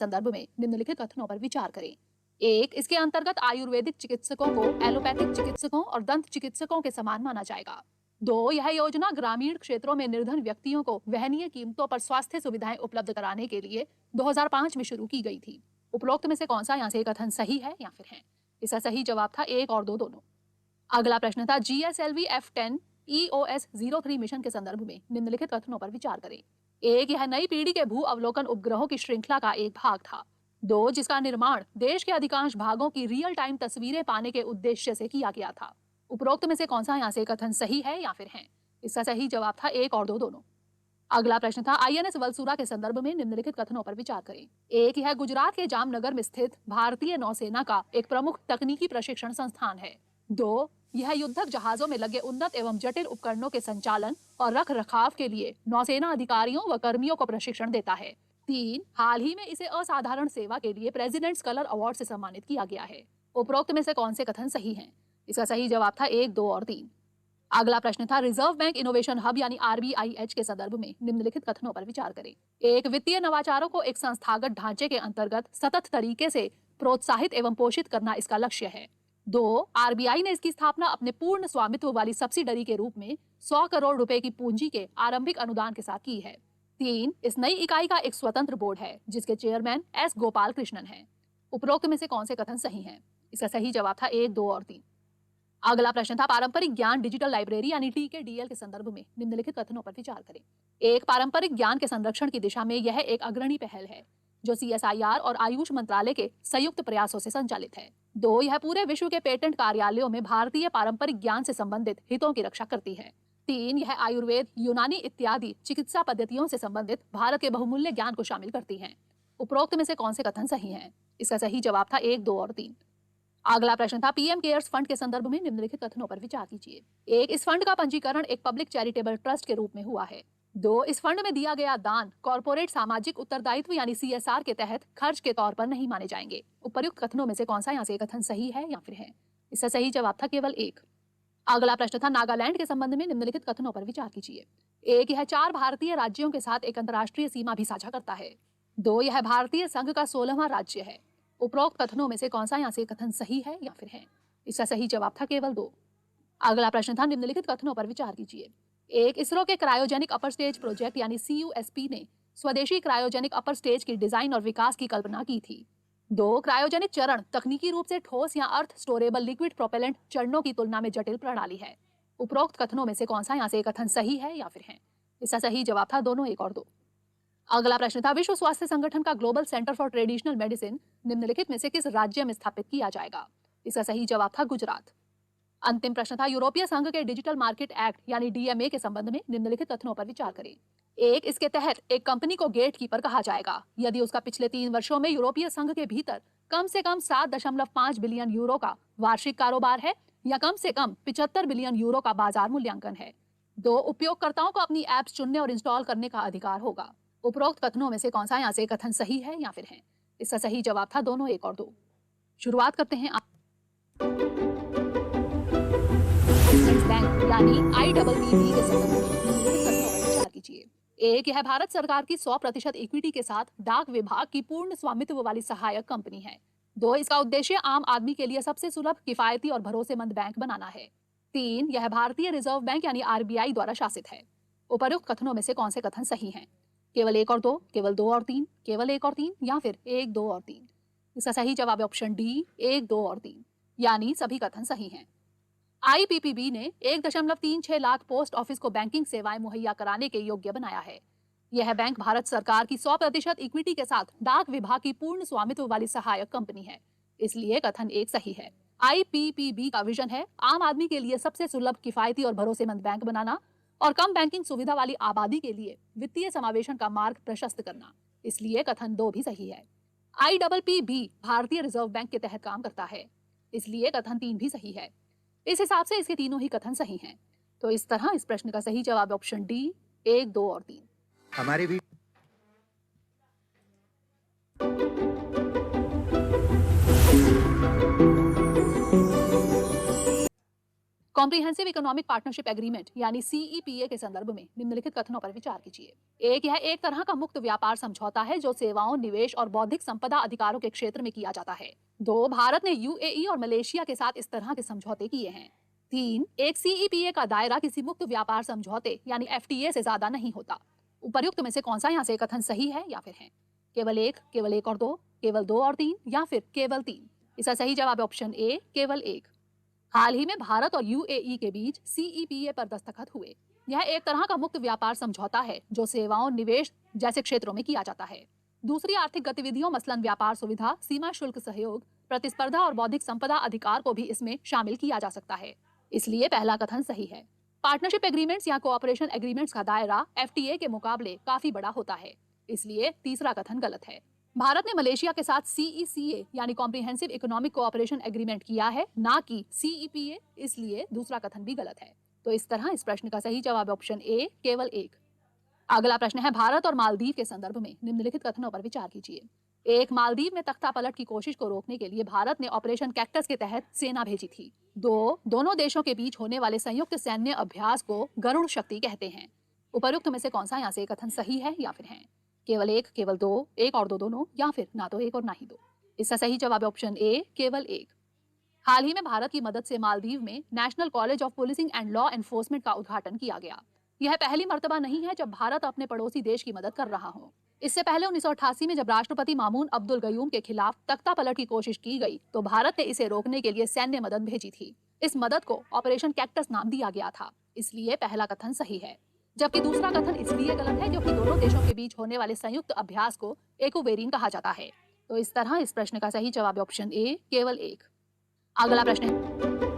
संदर्भ में निम्नलिखित कथनों पर विचार करें। एक, इसके अंतर्गत आयुर्वेदिक चिकित्सकों को एलोपैथिक चिकित्सकों और दंत चिकित्सकों के समान माना जाएगा। दो, यह योजना ग्रामीण क्षेत्रों में निर्धन व्यक्तियों को वहनीय कीमतों पर स्वास्थ्य सुविधाएं उपलब्ध कराने के लिए 2005 में शुरू की गई थी। उपरोक्त में से कौन सा यहाँ से कथन सही है या फिर है? इसका सही जवाब था 1 और 2 दोनों। अगला प्रश्न था GSLV F10 EOS-03 मिशन के संदर्भ में निम्नलिखित कथनों पर विचार करें। एक, यह नई पीढ़ी के भू अवलोकन उपग्रहों की श्रृंखला का एक भाग था। दो, जिसका निर्माण देश के अधिकांश भागों की रियल टाइम तस्वीरें पाने के उद्देश्य से किया गया था। उपरोक्त में से कौन सा यहाँ से कथन सही है या फिर है? इसका सही जवाब था 1 और 2 दोनों। अगला प्रश्न था INS वलसूरा के संदर्भ में निम्नलिखित कथनों पर विचार करें। एक, यह गुजरात के जामनगर में स्थित भारतीय नौसेना का एक प्रमुख तकनीकी प्रशिक्षण संस्थान है। दो, यह युद्धक जहाजों में लगे उन्नत एवं जटिल उपकरणों के संचालन और रख रखाव के लिए नौसेना अधिकारियों व कर्मियों को प्रशिक्षण देता है। तीन, हाल ही में इसे असाधारण सेवा के लिए प्रेसिडेंट्स कलर अवार्ड से सम्मानित किया गया है। उपरोक्त में से कौन से कथन सही हैं? इसका सही जवाब था 1, 2 और 3। अगला प्रश्न था रिजर्व बैंक इनोवेशन हब यानी RBIH के संदर्भ में निम्नलिखित कथनों पर विचार करें। एक, वित्तीय नवाचारों को एक संस्थागत ढांचे के अंतर्गत सतत तरीके से प्रोत्साहित एवं पोषित करना इसका लक्ष्य है। दो, RBI ने इसकी स्थापना अपने पूर्ण स्वामित्व वाली सब्सिडरी के रूप में 100 करोड़ रुपए की पूंजी के आरंभिक अनुदान के साथ की है। तीन, इस नई इकाई का एक स्वतंत्र बोर्ड है जिसके चेयरमैन S गोपाल कृष्णन है। उपरोक्त में से कौन से कथन सही हैं? इसका सही जवाब था 1, 2 और 3। अगला प्रश्न था पारंपरिक ज्ञान डिजिटल लाइब्रेरी यानी TKDL के संदर्भ में निम्नलिखित कथनों पर विचार करें। एक, पारंपरिक ज्ञान के संरक्षण की दिशा में यह एक अग्रणी पहल है जो CSIR और आयुष मंत्रालय के संयुक्त प्रयासों से संचालित है। दो, यह पूरे विश्व के पेटेंट कार्यालयों में भारतीय पारंपरिक ज्ञान से संबंधित हितों की रक्षा करती है। तीन, यह आयुर्वेद, यूनानी इत्यादि चिकित्सा पद्धतियों से संबंधित भारत के बहुमूल्य ज्ञान को शामिल करती है। उपरोक्त में से कौन से कथन सही हैं? इसका सही जवाब था 1, 2 और 3। अगला प्रश्न था PM केयर्स फंड के संदर्भ में निम्नलिखित कथनों पर विचार कीजिए। एक, इस फंड का पंजीकरण एक पब्लिक चैरिटेबल ट्रस्ट के रूप में हुआ है। दो, इस फंड में दिया गया दान कॉर्पोरेट सामाजिक उत्तरदायित्व यानी CSR के तहत खर्च के तौर पर नहीं माने जाएंगे। उपर्युक्त कथनों में से कौन सा यहाँ से कथन सही है या फिर है? इसका सही जवाब था केवल 1। अगला प्रश्न था नागालैंड के संबंध में निम्नलिखित कथनों पर विचार कीजिए। एक, यह 4 भारतीय राज्यों के साथ एक अंतर्राष्ट्रीय सीमा भी साझा करता है। दो, यह भारतीय संघ का 16वां राज्य है। उपरोक्त कथनों में से कौन सा यहाँ से कथन सही है या फिर है? इसका सही जवाब था केवल 2। अगला प्रश्न था निम्नलिखित कथनों पर विचार कीजिए। एक, इसरो के क्रायोजेनिक अपर स्टेज प्रोजेक्ट यानी CUSP ने स्वदेशी क्रायोजेनिक अपर स्टेज की डिजाइन और विकास की कल्पना की थी। दो, क्रायोजेनिक चरण तकनीकी रूप से ठोस या अर्थ स्टोरेबल लिक्विड प्रोपेलेंट चरणों की तुलना में जटिल प्रणाली है। उपरोक्त कथनों में से कौन सा यहाँ से कथन सही है या फिर है? इसका सही जवाब था दोनों, 1 और 2। अगला प्रश्न था विश्व स्वास्थ्य संगठन का global centre for traditional medicine निम्नलिखित में से किस राज्य में स्थापित किया जाएगा? इसका सही जवाब था गुजरात। अंतिम प्रश्न था यूरोपीय संघ के डिजिटल मार्केट एक्ट यानी DMA के संबंध में निम्नलिखित कथनों पर विचार करें। एक, इसके तहत एक कंपनी को गेट कीपर कहा जाएगा यदि उसका पिछले 3 वर्षों में यूरोपीय संघ के भीतर कम से कम 7.5 बिलियन यूरो का वार्षिक कारोबार है या कम से कम 75 बिलियन यूरो का बाजार मूल्यांकन है। दो, उपयोगकर्ताओं को अपनी ऐप्स चुनने और इंस्टॉल करने का अधिकार होगा। उपरोक्त कथनों में से कौन सा यहाँ से कथन सही है या फिर है? इसका सही जवाब था दोनों, 1 और 2। शुरुआत करते हैं बैंक यानी IBB के संबंध में निम्नलिखित कथनों पर विचार कीजिए। एक, यह भारत सरकार की 100% इक्विटी के साथ डाक विभाग की पूर्ण स्वामित्व वाली सहायक कंपनी है। दो, इसका उद्देश्य आम आदमी के लिए सबसे सुलभ, किफायती और भरोसेमंद बैंक बनाना है। तीन, यह भारतीय रिजर्व बैंक यानी RBI द्वारा शासित है। उपर्युक्त कथनों में से कौन से कथन सही हैं? केवल 1 और 2, केवल 2 और 3, केवल 1 और 3 या फिर 1, 2 और 3? इसका सही जवाब है ऑप्शन डी, 1, 2 और 3, यानी सभी कथन सही हैं। IPPB ने 1.36 लाख पोस्ट ऑफिस को बैंकिंग सेवाएं मुहैया कराने के योग्य बनाया है। यह बैंक भारत सरकार की 100% इक्विटी के साथ डाक विभाग की पूर्ण स्वामित्व वाली सहायक कंपनी है, इसलिए कथन 1 सही है। IPPB का विजन है आम आदमी के लिए सबसे सुलभ, किफायती और भरोसेमंद बैंक बनाना और कम बैंकिंग सुविधा वाली आबादी के लिए वित्तीय समावेशन का मार्ग प्रशस्त करना, इसलिए कथन 2 भी सही है। IPPB भारतीय रिजर्व बैंक के तहत काम करता है, इसलिए कथन 3 भी सही है। इस हिसाब से इसके तीनों ही कथन सही हैं। तो इस तरह इस प्रश्न का सही जवाब ऑप्शन डी, 1, 2 और 3। हमारे भी कॉम्प्रिहेंसिव इकोनॉमिक पार्टनरशिप एग्रीमेंट यानी CEPA के संदर्भ में निम्नलिखित कथनों पर विचार कीजिए। एक, यह एक तरह का मुक्त व्यापार समझौता है जो सेवाओं, निवेश और बौद्धिक संपदा अधिकारों के क्षेत्र में किया जाता है। 2, भारत ने UAE और मलेशिया के साथ इस तरह के समझौते किए हैं। 3, एक CEPA का दायरा किसी मुक्त व्यापार समझौते यानी FTA से ज्यादा नहीं होता। उपर्युक्त में से कौन सा यहाँ से कथन सही है या फिर है? केवल एक और दो, केवल 2 और 3 या फिर केवल 3? इसका सही जवाब है ऑप्शन ए, केवल 1। हाल ही में भारत और UAE के बीच CEPA पर दस्तखत हुए। यह एक तरह का मुक्त व्यापार समझौता है जो सेवाओं, निवेश जैसे क्षेत्रों में किया जाता है। दूसरी आर्थिक गतिविधियों मसलन व्यापार सुविधा, सीमा शुल्क सहयोग, प्रतिस्पर्धा और बौद्धिक संपदा अधिकार को भी इसमें शामिल किया जा सकता है। इसलिए पहला कथन सही है। पार्टनरशिप एग्रीमेंट्स या कोऑपरेशन एग्रीमेंट्स का दायरा FTA के मुकाबले काफी बड़ा होता है, इसलिए तीसरा कथन गलत है। भारत ने मलेशिया के साथ CECA यानी कॉम्प्रिहेंसिव इकोनॉमिक कोऑपरेशन एग्रीमेंट किया है, ना कि CEPA, इसलिए दूसरा कथन भी गलत है। तो इस तरह इस प्रश्न का सही जवाब ऑप्शन ए, केवल 1। अगला प्रश्न है भारत और मालदीव के संदर्भ में निम्नलिखित कथनों पर विचार कीजिए। एक, मालदीव में तख्ता पलट की कोशिश को रोकने के लिए भारत ने ऑपरेशन कैक्टस के तहत सेना भेजी थी। 2, दोनों देशों के बीच होने वाले संयुक्त सैन्य अभ्यास को गरुड़ शक्ति कहते हैं। उपर्युक्त में से कौन सा यहाँ से कथन सही है या फिर है? केवल 1, केवल 2, 1 और 2 दोनों, या फिर ना तो 1 और ना ही 2? इसका सही जवाब है ऑप्शन ए, केवल 1। हाल ही में भारत की मदद से मालदीव में national college of policing and law enforcement का उद्घाटन किया गया। यह पहली मर्तबा नहीं है जब भारत अपने पड़ोसी देश की मदद कर रहा हो। इससे पहले 1988 में जब राष्ट्रपति मामून अब्दुल गयूम के खिलाफ तख्ता पलट की कोशिश की गई तो भारत ने इसे रोकने के लिए सैन्य मदद भेजी थी। इस मदद को ऑपरेशन कैक्टस नाम दिया गया था, इसलिए पहला कथन सही है। जबकि दूसरा कथन इसलिए गलत है क्योंकि दोनों देशों के बीच होने वाले संयुक्त अभ्यास को एकोवेरिन कहा जाता है। तो इस तरह इस प्रश्न का सही जवाब ऑप्शन ए, केवल 1। अगला प्रश्न है